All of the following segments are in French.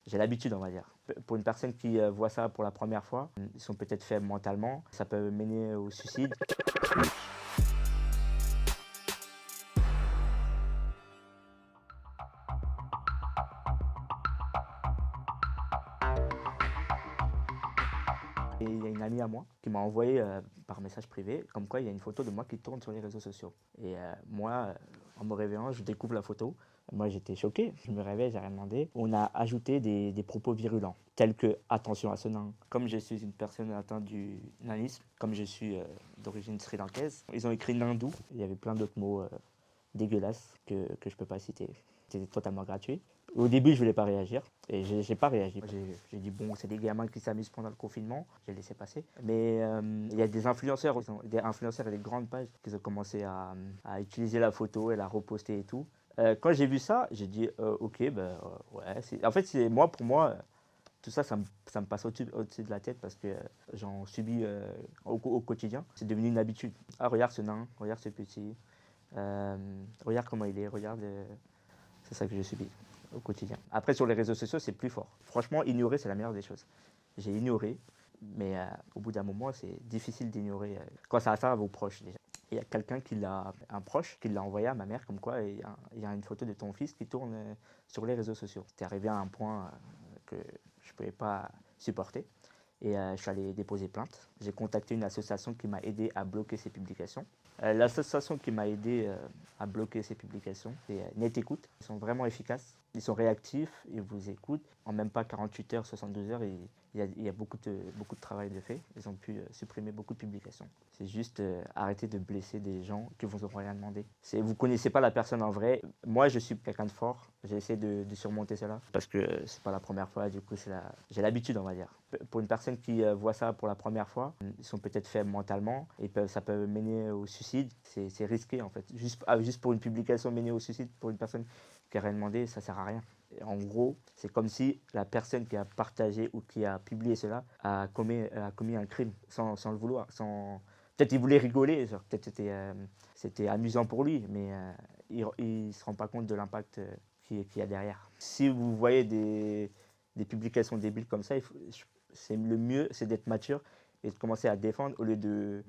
J'ai l'habitude, on va dire. Pour une personne qui voit ça pour la première fois, ils sont peut-être faibles mentalement, ça peut mener au suicide. Et il y a une amie à moi qui m'a envoyé par message privé, comme quoi il y a une photo de moi qui tourne sur les réseaux sociaux. Et moi, en me réveillant, je découvre la photo. Moi, j'étais choqué. Je me réveille, j'ai rien demandé. On a ajouté des propos virulents, tels que attention à ce nain. Comme je suis une personne atteinte du nanisme, comme je suis d'origine sri-lankaise, ils ont écrit nindou. Il y avait plein d'autres mots dégueulasses que je peux pas citer. C'était totalement gratuit. Au début, je voulais pas réagir et j'ai pas réagi. J'ai dit bon, c'est des gamins qui s'amusent pendant le confinement, j'ai laissé passer. Mais il y a des influenceurs et des grandes pages qui ont commencé à utiliser la photo et la reposter et tout. Quand j'ai vu ça, j'ai dit ok, ouais. En fait, pour moi, tout ça, ça me passe au-dessus de la tête parce que j'en subis au quotidien. C'est devenu une habitude. Ah, regarde ce nain, regarde ce petit, regarde comment il est, regarde. C'est ça que je subis au quotidien. Après, sur les réseaux sociaux, c'est plus fort. Franchement, ignorer, c'est la meilleure des choses. J'ai ignoré, mais au bout d'un moment, c'est difficile d'ignorer quand ça affaire à vos proches déjà. Il y a un proche qui l'a envoyé à ma mère, comme quoi il y a une photo de ton fils qui tourne sur les réseaux sociaux. C'était arrivé à un point que je ne pouvais pas supporter. Et je suis allé déposer plainte. J'ai contacté une association qui m'a aidé à bloquer ces publications. L'association qui m'a aidé à bloquer ces publications, c'est Net Écoute. Ils sont vraiment efficaces, ils sont réactifs, ils vous écoutent. En même pas 48 heures, 72 heures, il y a beaucoup de travail de fait. Ils ont pu supprimer beaucoup de publications. C'est juste arrêter de blesser des gens qui vous auront rien demandé. Vous ne connaissez pas la personne en vrai. Moi, je suis quelqu'un de fort. J'ai essayé de surmonter cela parce que c'est pas la première fois. Du coup, j'ai l'habitude, on va dire. Pour une personne qui voit ça pour la première fois, ils sont peut-être faibles mentalement et ça peut mener au suicide. C'est risqué en fait. Juste pour une publication mener au suicide pour une personne qui n'a rien demandé, ça sert à rien. Et en gros, c'est comme si la personne qui a partagé ou qui a publié cela a commis un crime sans le vouloir. Peut-être il voulait rigoler, peut-être c'était amusant pour lui, mais il ne se rend pas compte de l'impact qu'il y a derrière. Si vous voyez des publications débiles comme ça, c'est le mieux, c'est d'être mature et de commencer à défendre au lieu de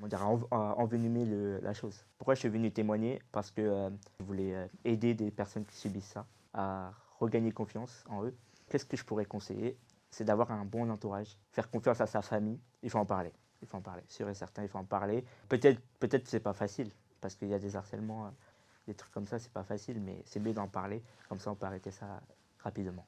envenimer la chose. Pourquoi je suis venu témoigner? Parce que je voulais aider des personnes qui subissent ça à regagner confiance en eux. Qu'est-ce que je pourrais conseiller? C'est d'avoir un bon entourage, faire confiance à sa famille. Il faut en parler. Il faut en parler, sûr et certain, il faut en parler. Peut-être c'est pas facile, parce qu'il y a des harcèlements, des trucs comme ça, c'est pas facile, mais c'est mieux d'en parler, comme ça on peut arrêter ça rapidement.